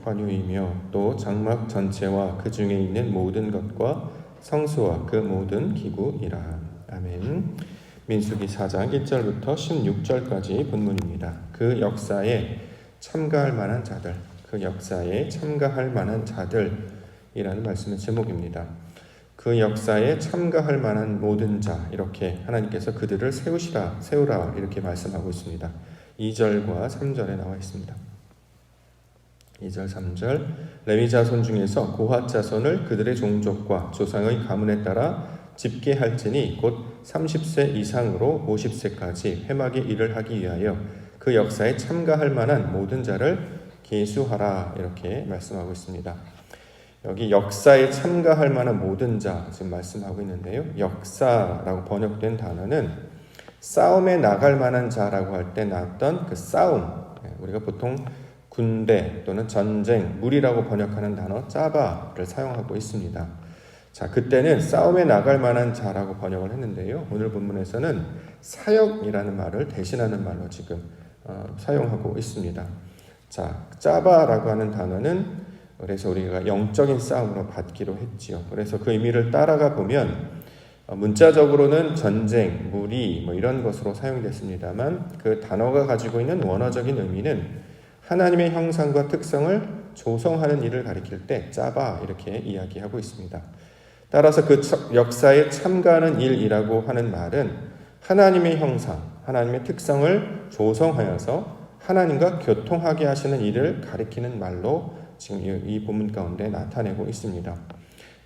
관유이며 또 장막 전체와 그 중에 있는 모든 것과 성소와 그 모든 기구이라. 아멘. 민수기 4장 1절부터 16절까지 본문입니다. 그 역사에 참가할 만한 자들, 그 역사에 참가할 만한 자들이라는 말씀의 제목입니다. 그 역사에 참가할 만한 모든 자, 이렇게 하나님께서 그들을 세우라 이렇게 말씀하고 있습니다. 2절과 3절에 나와 있습니다. 2절 3절 레위 자손 중에서 고핫 자손을 그들의 종족과 조상의 가문에 따라 집계할지니 곧 30세 이상으로 50세까지 회막의 일을 하기 위하여 그 역사에 참가할 만한 모든 자를 계수하라 이렇게 말씀하고 있습니다. 여기 역사에 참가할 만한 모든 자 지금 말씀하고 있는데요. 역사라고 번역된 단어는 싸움에 나갈 만한 자라고 할 때 나왔던 그 싸움, 우리가 보통 군대 또는 전쟁, 무리라고 번역하는 단어 짜바를 사용하고 있습니다. 자, 그때는 싸움에 나갈 만한 자라고 번역을 했는데요. 오늘 본문에서는 사역이라는 말을 대신하는 말로 지금 사용하고 있습니다. 자, 짜바라고 하는 단어는 그래서 우리가 영적인 싸움으로 받기로 했지요. 그래서 그 의미를 따라가 보면 문자적으로는 전쟁, 무리 이런 것으로 사용됐습니다만 그 단어가 가지고 있는 원어적인 의미는 하나님의 형상과 특성을 조성하는 일을 가리킬 때 짜바 이렇게 이야기하고 있습니다. 따라서 그 역사에 참가하는 일이라고 하는 말은 하나님의 형상, 하나님의 특성을 조성하여서 하나님과 교통하게 하시는 일을 가리키는 말로 지금 이 본문 가운데 나타내고 있습니다.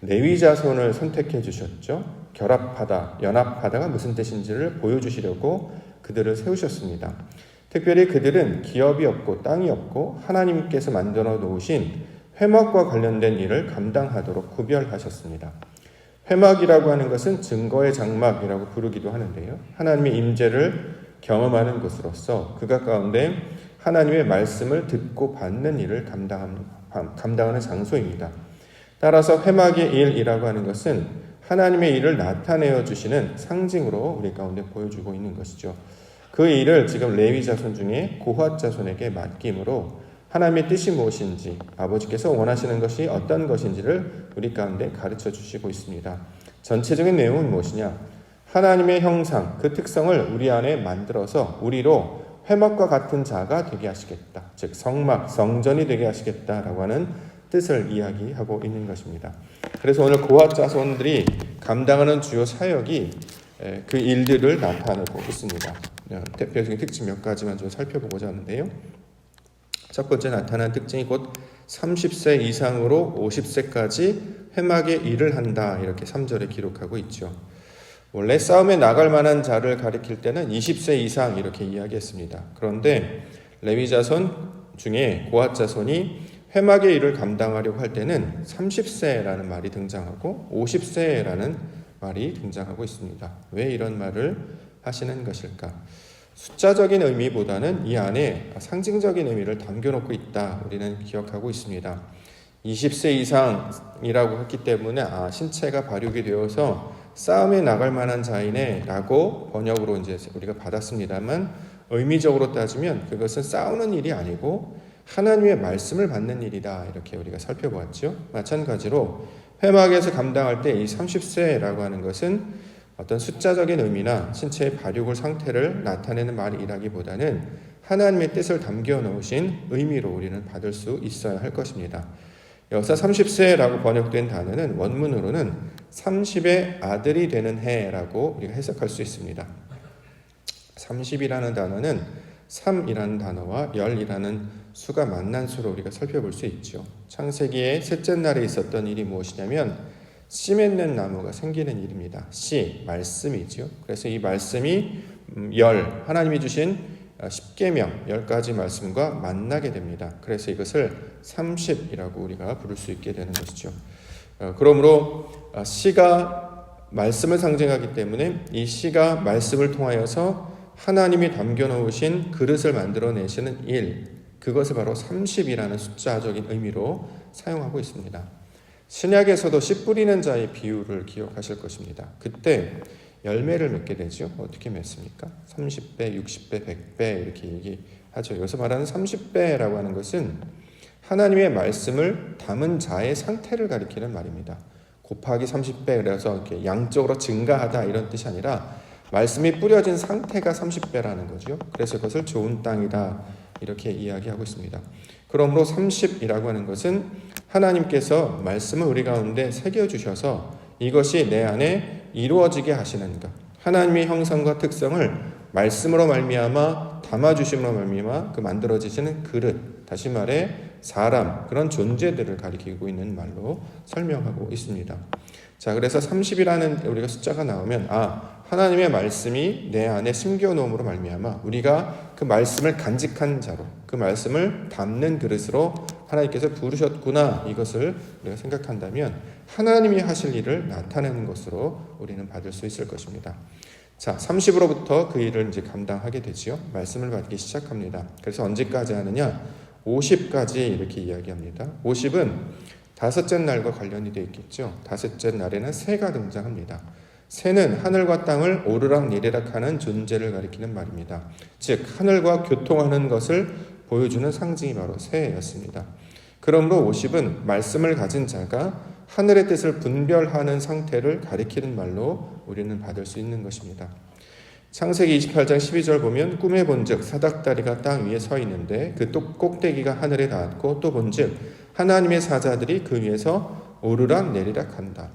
레위 자손을 선택해 주셨죠. 결합하다, 연합하다가 무슨 뜻인지를 보여주시려고 그들을 세우셨습니다. 특별히 그들은 기업이 없고 땅이 없고 하나님께서 만들어 놓으신 회막과 관련된 일을 감당하도록 구별하셨습니다. 회막이라고 하는 것은 증거의 장막이라고 부르기도 하는데요. 하나님의 임재를 경험하는 곳으로서 그가 가운데 하나님의 말씀을 듣고 받는 일을 감당하는 장소입니다. 따라서 회막의 일이라고 하는 것은 하나님의 일을 나타내어 주시는 상징으로 우리 가운데 보여주고 있는 것이죠. 그 일을 지금 레위 자손 중에 고핫 자손에게 맡김으로 하나님의 뜻이 무엇인지, 아버지께서 원하시는 것이 어떤 것인지를 우리 가운데 가르쳐 주시고 있습니다. 전체적인 내용은 무엇이냐? 하나님의 형상, 그 특성을 우리 안에 만들어서 우리로 회막과 같은 자가 되게 하시겠다. 즉 성막, 성전이 되게 하시겠다라고 하는 뜻을 이야기하고 있는 것입니다. 그래서 오늘 고핫 자손들이 감당하는 주요 사역이 그 일들을 나타내고 있습니다. 대표적인 특징 몇 가지만 좀 살펴보고자 하는데요. 첫 번째 나타난 특징이 곧 30세 이상으로 50세까지 회막의 일을 한다. 이렇게 3절에 기록하고 있죠. 원래 싸움에 나갈 만한 자를 가리킬 때는 20세 이상 이렇게 이야기했습니다. 그런데 레위 자손 중에 고핫 자손이 회막의 일을 감당하려고 할 때는 30세라는 말이 등장하고 50세라는 말이 등장하고 있습니다. 왜 이런 말을 하시는 것일까? 숫자적인 의미보다는 이 안에 상징적인 의미를 담겨놓고 있다. 우리는 기억하고 있습니다. 20세 이상이라고 했기 때문에 신체가 발육이 되어서 싸움에 나갈 만한 자이네 라고 번역으로 이제 우리가 받았습니다만 의미적으로 따지면 그것은 싸우는 일이 아니고 하나님의 말씀을 받는 일이다. 이렇게 우리가 살펴보았죠. 마찬가지로 회막에서 감당할 때 이 30세라고 하는 것은 어떤 숫자적인 의미나 신체의 발육을 상태를 나타내는 말이라기보다는 하나님의 뜻을 담겨 놓으신 의미로 우리는 받을 수 있어야 할 것입니다. 여기서 30세라고 번역된 단어는 원문으로는 30의 아들이 되는 해라고 우리가 해석할 수 있습니다. 30이라는 단어는 3이라는 단어와 열이라는 수가 만난 수로 우리가 살펴볼 수 있죠. 창세기의 셋째 날에 있었던 일이 무엇이냐면 씨 맺는 나무가 생기는 일입니다. 씨, 말씀이죠. 그래서 이 말씀이 하나님이 주신 10계명, 10가지 말씀과 만나게 됩니다. 그래서 이것을 30이라고 우리가 부를 수 있게 되는 것이죠. 그러므로 씨가 말씀을 상징하기 때문에 이 씨가 말씀을 통하여서 하나님이 담겨놓으신 그릇을 만들어내시는 일, 그것을 바로 30이라는 숫자적인 의미로 사용하고 있습니다. 신약에서도 씨 뿌리는 자의 비유를 기억하실 것입니다. 그때 열매를 맺게 되죠. 어떻게 맺습니까? 30배, 60배, 100배 이렇게 얘기하죠. 여기서 말하는 30배라고 하는 것은 하나님의 말씀을 담은 자의 상태를 가리키는 말입니다. 곱하기 30배 그래서 이렇게 양적으로 증가하다 이런 뜻이 아니라 말씀이 뿌려진 상태가 30배라는 거죠. 그래서 그것을 좋은 땅이다 이렇게 이야기하고 있습니다. 그러므로 30이라고 하는 것은 하나님께서 말씀을 우리 가운데 새겨주셔서 이것이 내 안에 이루어지게 하시는 것, 하나님의 형상과 특성을 말씀으로 말미암아 담아주심으로 말미암아 그 만들어지시는 그릇, 다시 말해 사람, 그런 존재들을 가리키고 있는 말로 설명하고 있습니다. 자, 그래서 30이라는 우리가 숫자가 나오면 하나님의 말씀이 내 안에 심겨놓음으로 말미암아 우리가 그 말씀을 간직한 자로, 그 말씀을 담는 그릇으로 하나님께서 부르셨구나, 이것을 우리가 생각한다면 하나님이 하실 일을 나타내는 것으로 우리는 받을 수 있을 것입니다. 자, 30으로부터 그 일을 이제 감당하게 되지요. 말씀을 받기 시작합니다. 그래서 언제까지 하느냐? 50까지 이렇게 이야기합니다. 50은 다섯째 날과 관련이 되어 있겠죠. 다섯째 날에는 새가 등장합니다. 새는 하늘과 땅을 오르락내리락 하는 존재를 가리키는 말입니다. 즉 하늘과 교통하는 것을 보여주는 상징이 바로 새였습니다. 그러므로 50은 말씀을 가진 자가 하늘의 뜻을 분별하는 상태를 가리키는 말로 우리는 받을 수 있는 것입니다. 창세기 28장 12절 보면 꿈에 본즉 사닥다리가 땅 위에 서 있는데 그 꼭대기가 하늘에 닿았고 또 본즉 하나님의 사자들이 그 위에서 오르락 내리락 한다.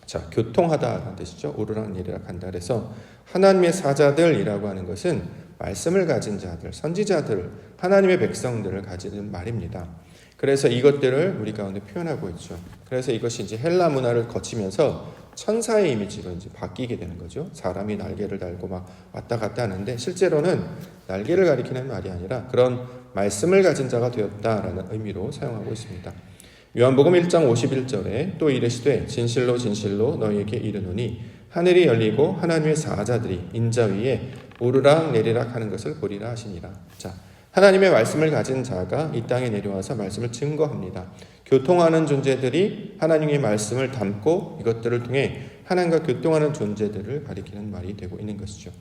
자, 교통하다라는 뜻이죠. 오르락 내리락 한다. 그래서 하나님의 사자들이라고 하는 것은 말씀을 가진 자들, 선지자들, 하나님의 백성들을 가지는 말입니다. 그래서 이것들을 우리 가운데 표현하고 있죠. 그래서 이것이 이제 헬라 문화를 거치면서 천사의 이미지로 이제 바뀌게 되는 거죠. 사람이 날개를 달고 막 왔다 갔다 하는데 실제로는 날개를 가리키는 말이 아니라 그런 말씀을 가진 자가 되었다라는 의미로 사용하고 있습니다. 요한복음 1장 51절에 또 이르시되 진실로 진실로 너희에게 이르노니 하늘이 열리고 하나님의 사자들이 인자 위에 오르락 내리락 하는 것을 보리라 하시니라. 자, 하나님의 말씀을 가진 자가 이 땅에 내려와서 말씀을 증거합니다. 교통하는 존재들이 하나님의 말씀을 담고 이것들을 통해 하나님과 교통하는 존재들을 가리키는 말이 되고 있는 것이죠.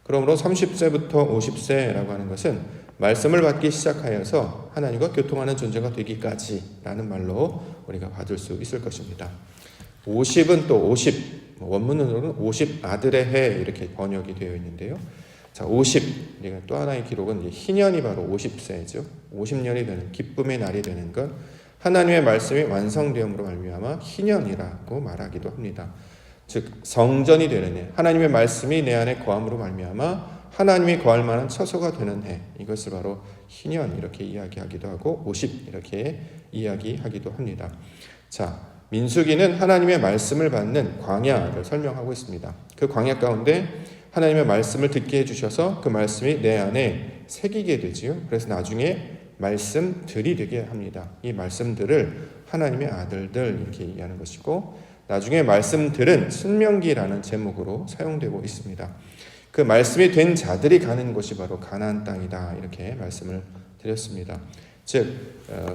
그러므로 30세부터 50세라고 하는 것은 말씀을 받기 시작하여서 하나님과 교통하는 존재가 되기까지라는 말로 우리가 받을 수 있을 것입니다. 50은 또 50, 원문으로는 50 아들의 해 이렇게 번역이 되어 있는데요. 자, 50, 우리가 또 하나의 기록은 희년이 바로 50세죠. 50년이 되는 기쁨의 날이 되는 것, 하나님의 말씀이 완성되음으로 말미암아 희년이라고 말하기도 합니다. 즉 성전이 되는 해, 하나님의 말씀이 내 안에 거함으로 말미암아 하나님이 거할 만한 처소가 되는 해, 이것을 바로 희년 이렇게 이야기하기도 하고 50 이렇게 이야기하기도 합니다. 자, 민수기는 하나님의 말씀을 받는 광야를 설명하고 있습니다. 그 광야 가운데 하나님의 말씀을 듣게 해주셔서 그 말씀이 내 안에 새기게 되지요. 그래서 나중에 말씀들이 되게 합니다. 이 말씀들을 하나님의 아들들 이렇게 얘기하는 것이고, 나중에 말씀들은 신명기라는 제목으로 사용되고 있습니다. 그 말씀이 된 자들이 가는 곳이 바로 가나안 땅이다 이렇게 말씀을 드렸습니다. 즉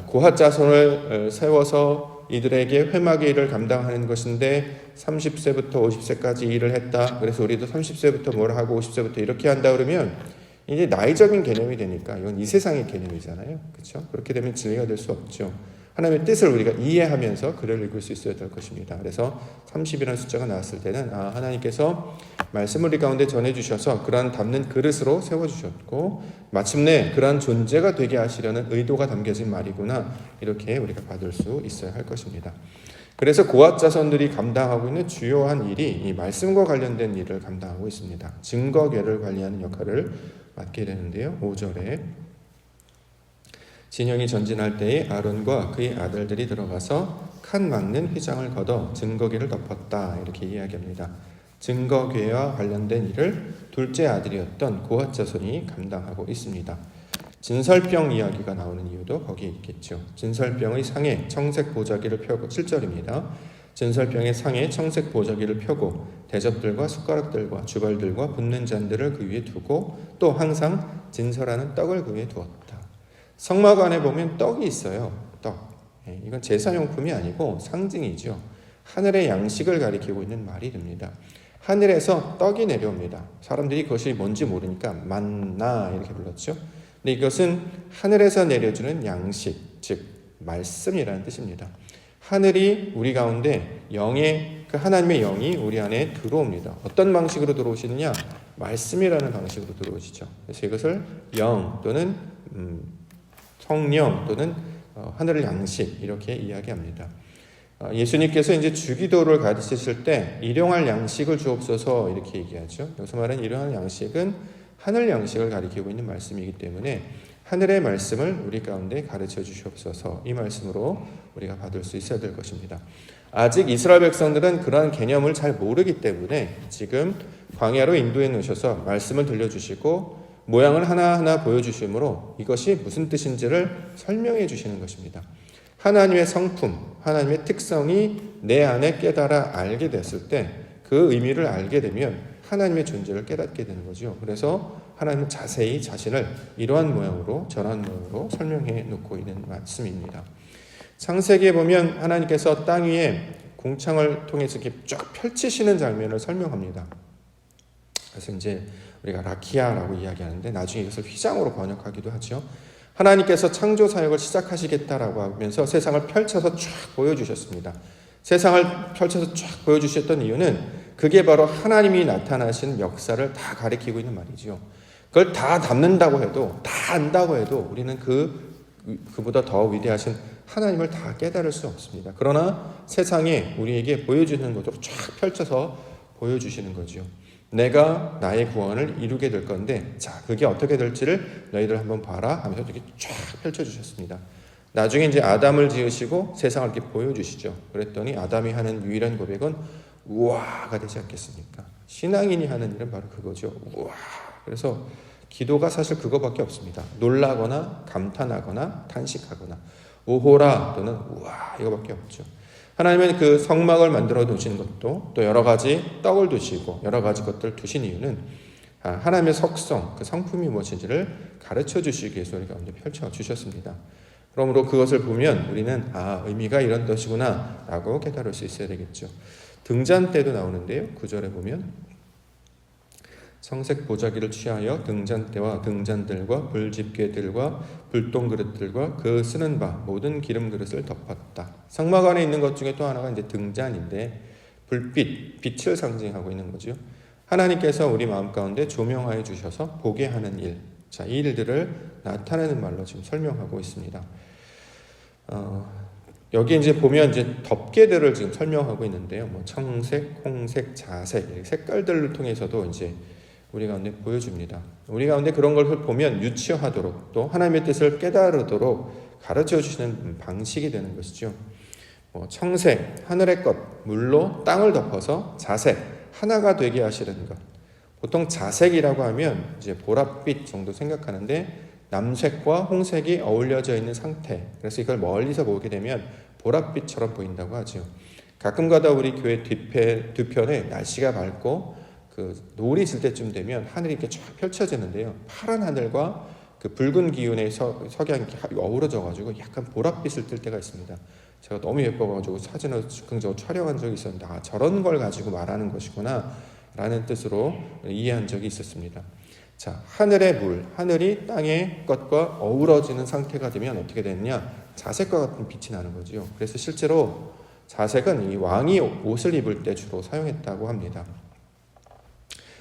고핫 자손을 세워서 이들에게 회막의 일을 감당하는 것인데 30세부터 50세까지 일을 했다. 그래서 우리도 30세부터 뭘 하고 50세부터 이렇게 한다 그러면 이제 나이적인 개념이 되니까 이건 이 세상의 개념이잖아요. 그렇죠? 그렇게 되면 진리가 될 수 없죠. 하나님의 뜻을 우리가 이해하면서 글을 읽을 수 있어야 될 것입니다. 그래서 30이라는 숫자가 나왔을 때는 하나님께서 말씀을 우리 가운데 전해주셔서 그러한 담는 그릇으로 세워주셨고 마침내 그러한 존재가 되게 하시려는 의도가 담겨진 말이구나, 이렇게 우리가 받을 수 있어야 할 것입니다. 그래서 고핫 자손들이 감당하고 있는 주요한 일이 이 말씀과 관련된 일을 감당하고 있습니다. 증거궤를 관리하는 역할을 맡게 되는데요. 5절에 진영이 전진할 때에 아론과 그의 아들들이 들어가서 칸 막는 휘장을 걷어 증거궤를 덮었다 이렇게 이야기합니다. 증거궤와 관련된 일을 둘째 아들이었던 고핫 자손이 감당하고 있습니다. 진설병 이야기가 나오는 이유도 거기에 있겠죠. 진설병의 상에 청색 보자기를 펴고 7절입니다. 진설병의 상에 청색 보자기를 펴고 대접들과 숟가락들과 주벌들과 붓는 잔들을 그 위에 두고 또 항상 진설하는 떡을 그 위에 두었다. 성막 안에 보면 떡이 있어요. 떡. 이건 제사용품이 아니고 상징이죠. 하늘의 양식을 가리키고 있는 말이 됩니다. 하늘에서 떡이 내려옵니다. 사람들이 그것이 뭔지 모르니까 만나 이렇게 불렀죠. 근데 이것은 하늘에서 내려주는 양식, 즉 말씀이라는 뜻입니다. 하늘이 우리 가운데 그 하나님의 영이 우리 안에 들어옵니다. 어떤 방식으로 들어오시느냐? 말씀이라는 방식으로 들어오시죠. 그래서 이것을 영 또는 성령 또는 하늘의 양식 이렇게 이야기합니다. 예수님께서 이제 주기도를 가르치실 때 일용할 양식을 주옵소서 이렇게 얘기하죠. 여기서 말하는 일용할 양식은 하늘 양식을 가리키고 있는 말씀이기 때문에 하늘의 말씀을 우리 가운데 가르쳐 주시옵소서, 이 말씀으로 우리가 받을 수 있어야 될 것입니다. 아직 이스라엘 백성들은 그러한 개념을 잘 모르기 때문에 지금 광야로 인도해 놓으셔서 말씀을 들려주시고 모양을 하나하나 보여주심으로 이것이 무슨 뜻인지를 설명해 주시는 것입니다. 하나님의 성품, 하나님의 특성이 내 안에 깨달아 알게 됐을 때 그 의미를 알게 되면 하나님의 존재를 깨닫게 되는 거죠. 그래서 하나님은 자세히 자신을 이러한 모양으로 저러한 모양으로 설명해 놓고 있는 말씀입니다. 창세기에 보면 하나님께서 땅 위에 공창을 통해서 이렇게 쫙 펼치시는 장면을 설명합니다. 그래서 이제 우리가 라키아라고 이야기하는데 나중에 이것을 휘장으로 번역하기도 하죠. 하나님께서 창조 사역을 시작하시겠다라고 하면서 세상을 펼쳐서 쫙 보여주셨습니다. 세상을 펼쳐서 쫙 보여주셨던 이유는 그게 바로 하나님이 나타나신 역사를 다 가리키고 있는 말이죠. 그걸 다 담는다고 해도, 다 안다고 해도 우리는 그보다 더 위대하신 하나님을 다 깨달을 수 없습니다. 그러나 세상에 우리에게 보여주는 것으로 쫙 펼쳐서 보여주시는 거죠. 내가 나의 구원을 이루게 될 건데, 자, 그게 어떻게 될지를 너희들 한번 봐라 하면서 이렇게 쫙 펼쳐주셨습니다. 나중에 이제 아담을 지으시고 세상을 이렇게 보여주시죠. 그랬더니 아담이 하는 유일한 고백은 우와가 되지 않겠습니까? 신앙인이 하는 일은 바로 그거죠. 우와. 그래서 기도가 사실 그거밖에 없습니다. 놀라거나 감탄하거나 탄식하거나 오호라 또는 우와 이거밖에 없죠. 하나님은 그 성막을 만들어 두신 것도 또 여러 가지 떡을 두시고 여러 가지 것들을 두신 이유는 하나님의 속성, 그 성품이 무엇인지를 가르쳐 주시기 위해서 우리 가운데 펼쳐 주셨습니다. 그러므로 그것을 보면 우리는 의미가 이런 뜻이구나 라고 깨달을 수 있어야 되겠죠. 등잔 때도 나오는데요. 9절에 보면 청색 보자기를 취하여 등잔대와 등잔들과 불집게들과 불똥그릇들과 그 쓰는 바 모든 기름 그릇을 덮었다. 성막 안에 있는 것 중에 또 하나가 이제 등잔인데 불빛, 빛을 상징하고 있는 거죠. 하나님께서 우리 마음 가운데 조명하여 주셔서 보게 하는 일, 자, 이 일들을 나타내는 말로 지금 설명하고 있습니다. 여기 이제 보면 이제 덮개들을 지금 설명하고 있는데요. 뭐 청색, 홍색, 자색 색깔들을 통해서도 이제 우리 가운데 보여줍니다. 우리 가운데 그런 걸 보면 유치하도록 또 하나님의 뜻을 깨달으도록 가르쳐 주시는 방식이 되는 것이죠. 청색, 하늘의 것, 물로 땅을 덮어서 자색, 하나가 되게 하시는 것. 보통 자색이라고 하면 이제 보랏빛 정도 생각하는데 남색과 홍색이 어울려져 있는 상태. 그래서 이걸 멀리서 보게 되면 보랏빛처럼 보인다고 하죠. 가끔가다 우리 교회 뒤편에 날씨가 밝고 그 노을이 질 때쯤 되면 하늘이 이렇게 쫙 펼쳐지는데요. 파란 하늘과 그 붉은 기운의 석양이 어우러져가지고 약간 보랏빛을 뜰 때가 있습니다. 제가 너무 예뻐가지고 사진을 즉흥적으로 촬영한 적이 있었는데 저런 걸 가지고 말하는 것이구나 라는 뜻으로 이해한 적이 있었습니다. 자, 하늘의 물, 하늘이 땅의 것과 어우러지는 상태가 되면 어떻게 되느냐? 자색과 같은 빛이 나는 거죠. 그래서 실제로 자색은 이 왕이 옷을 입을 때 주로 사용했다고 합니다.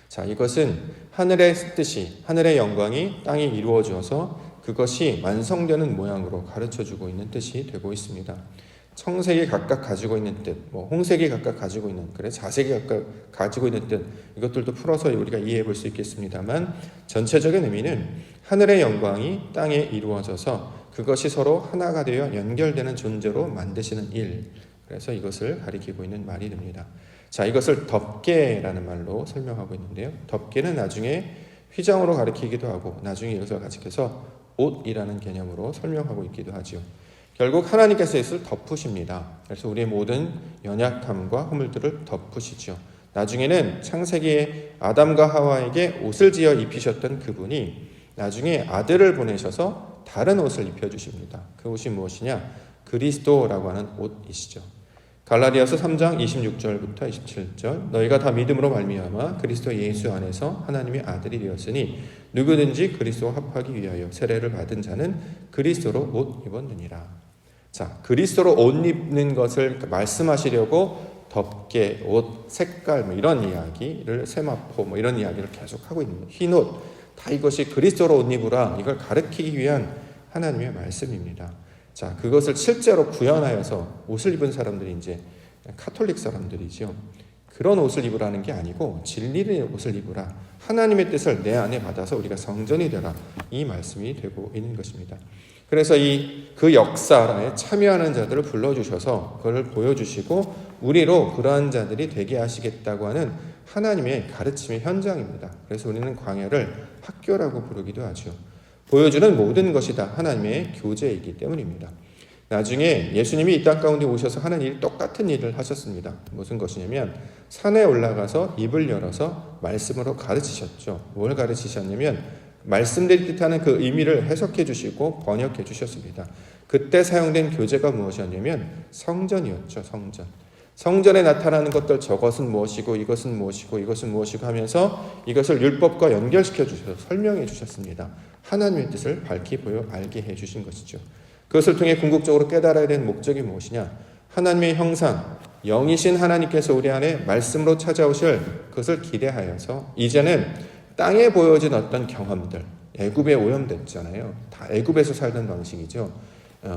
자, 이것은 하늘의 뜻이, 하늘의 영광이 땅에 이루어져서 그것이 완성되는 모양으로 가르쳐주고 있는 뜻이 되고 있습니다. 청색이 각각 가지고 있는 뜻, 홍색이 각각 가지고 있는, 자색이 각각 가지고 있는 뜻, 이것들도 풀어서 우리가 이해해 볼 수 있겠습니다만 전체적인 의미는 하늘의 영광이 땅에 이루어져서 그것이 서로 하나가 되어 연결되는 존재로 만드시는 일, 그래서 이것을 가리키고 있는 말이 됩니다. 자, 이것을 덮개라는 말로 설명하고 있는데요. 덮개는 나중에 휘장으로 가리키기도 하고 나중에 이것을 가지켜서 옷이라는 개념으로 설명하고 있기도 하죠. 결국 하나님께서 이것을 덮으십니다. 그래서 우리의 모든 연약함과 허물들을 덮으시죠. 나중에는 창세기에 아담과 하와에게 옷을 지어 입히셨던 그분이 나중에 아들을 보내셔서 다른 옷을 입혀주십니다. 그 옷이 무엇이냐? 그리스도라고 하는 옷이시죠. 갈라디아서 3장 26절부터 27절 너희가 다 믿음으로 말미암아 그리스도 예수 안에서 하나님의 아들이 되었으니 누구든지 그리스도와 합하기 위하여 세례를 받은 자는 그리스도로 옷 입었느니라. 자, 그리스도로 옷 입는 것을 말씀하시려고 덮개, 옷, 색깔 뭐 이런 이야기를 세마포 뭐 이런 이야기를 계속 하고 있는 흰 옷, 다 이것이 그리스도로 옷 입으라 이걸 가르치기 위한 하나님의 말씀입니다. 자, 그것을 실제로 구현하여서 옷을 입은 사람들이 이제 카톨릭 사람들이죠. 그런 옷을 입으라는 게 아니고 진리의 옷을 입으라. 하나님의 뜻을 내 안에 받아서 우리가 성전이 되라. 이 말씀이 되고 있는 것입니다. 그래서 그 역사에 참여하는 자들을 불러주셔서 그걸 보여주시고 우리로 그러한 자들이 되게 하시겠다고 하는 하나님의 가르침의 현장입니다. 그래서 우리는 광야를 학교라고 부르기도 하죠. 보여주는 모든 것이 다 하나님의 교제이기 때문입니다. 나중에 예수님이 이 땅 가운데 오셔서 하는 일 똑같은 일을 하셨습니다. 무슨 것이냐면 산에 올라가서 입을 열어서 말씀으로 가르치셨죠. 뭘 가르치셨냐면 말씀들이 뜻하는 그 의미를 해석해 주시고 번역해 주셨습니다. 그때 사용된 교재가 무엇이었냐면 성전이었죠. 성전. 성전에 나타나는 것들 저것은 무엇이고 이것은 무엇이고 이것은 무엇이고 하면서 이것을 율법과 연결시켜 주셔서 설명해 주셨습니다. 하나님의 뜻을 밝히 보여 알게 해 주신 것이죠. 그것을 통해 궁극적으로 깨달아야 되는 목적이 무엇이냐? 하나님의 형상, 영이신 하나님께서 우리 안에 말씀으로 찾아오실 그것을 기대하여서 이제는 땅에 보여진 어떤 경험들, 애굽에 오염됐잖아요. 다 애굽에서 살던 방식이죠.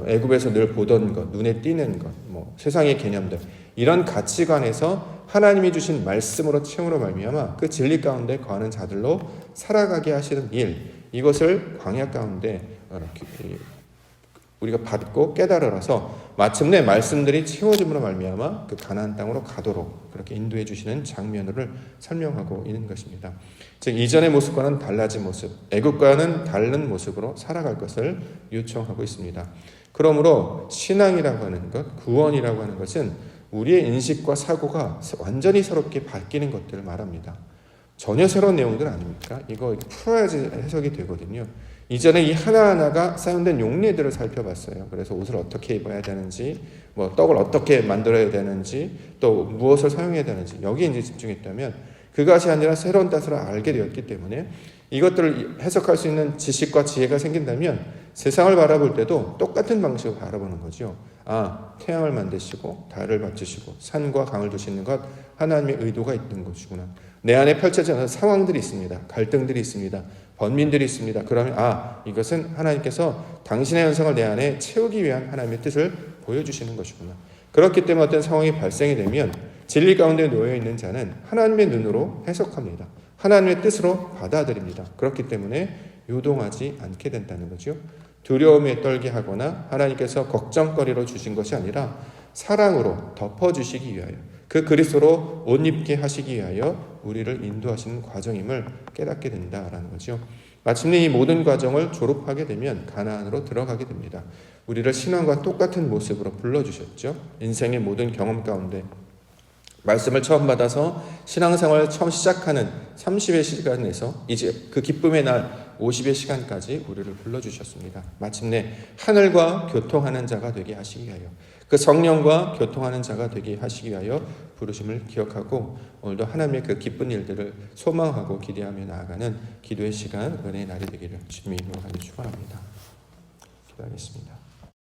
애굽에서 늘 보던 것, 눈에 띄는 것, 뭐 세상의 개념들 이런 가치관에서 하나님이 주신 말씀으로 채우로 말미암아 그 진리 가운데 거하는 자들로 살아가게 하시는 일, 이것을 광야 가운데 우리가 받고 깨달아서 마침내 말씀들이 채워짐으로 말미암아 그 가나안 땅으로 가도록 그렇게 인도해 주시는 장면을 설명하고 있는 것입니다. 즉 이전의 모습과는 달라진 모습, 애굽과는 다른 모습으로 살아갈 것을 요청하고 있습니다. 그러므로 신앙이라고 하는 것, 구원이라고 하는 것은 우리의 인식과 사고가 완전히 새롭게 바뀌는 것들을 말합니다. 전혀 새로운 내용들 아닙니까? 이거 풀어야지 해석이 되거든요. 이전에 이 하나하나가 사용된 용례들을 살펴봤어요. 그래서 옷을 어떻게 입어야 되는지, 뭐 떡을 어떻게 만들어야 되는지, 또 무엇을 사용해야 되는지 여기에 이제 집중했다면 그것이 아니라 새로운 뜻을 알게 되었기 때문에 이것들을 해석할 수 있는 지식과 지혜가 생긴다면 세상을 바라볼 때도 똑같은 방식으로 바라보는 거죠. 아, 태양을 만드시고 달을 맞추시고 산과 강을 두시는 것 하나님의 의도가 있는 것이구나. 내 안에 펼쳐지는 상황들이 있습니다. 갈등들이 있습니다. 번민들이 있습니다. 그러면 이것은 하나님께서 당신의 현상을 내 안에 채우기 위한 하나님의 뜻을 보여주시는 것이구나. 그렇기 때문에 어떤 상황이 발생이 되면 진리 가운데 놓여있는 자는 하나님의 눈으로 해석합니다. 하나님의 뜻으로 받아들입니다. 그렇기 때문에 요동하지 않게 된다는 거죠. 두려움에 떨게 하거나 하나님께서 걱정거리로 주신 것이 아니라 사랑으로 덮어주시기 위하여 그 그리스도로 옷 입게 하시기 위하여 우리를 인도하시는 과정임을 깨닫게 된다라는 거죠. 마침내 이 모든 과정을 졸업하게 되면 가나안으로 들어가게 됩니다. 우리를 신앙과 똑같은 모습으로 불러주셨죠. 인생의 모든 경험 가운데 말씀을 처음 받아서 신앙생활을 처음 시작하는 30의 시간에서 이제 그 기쁨의 날 50의 시간까지 우리를 불러주셨습니다. 마침내 하늘과 교통하는 자가 되게 하시기 위하여 그 성령과 교통하는 자가 되게 하시기 위하여 부르심을 기억하고 오늘도 하나님의 그 기쁜 일들을 소망하고 기대하며 나아가는 기도의 시간, 은혜의 날이 되기를 주님의 이름으로 간절히 축원합니다. 기도하겠습니다.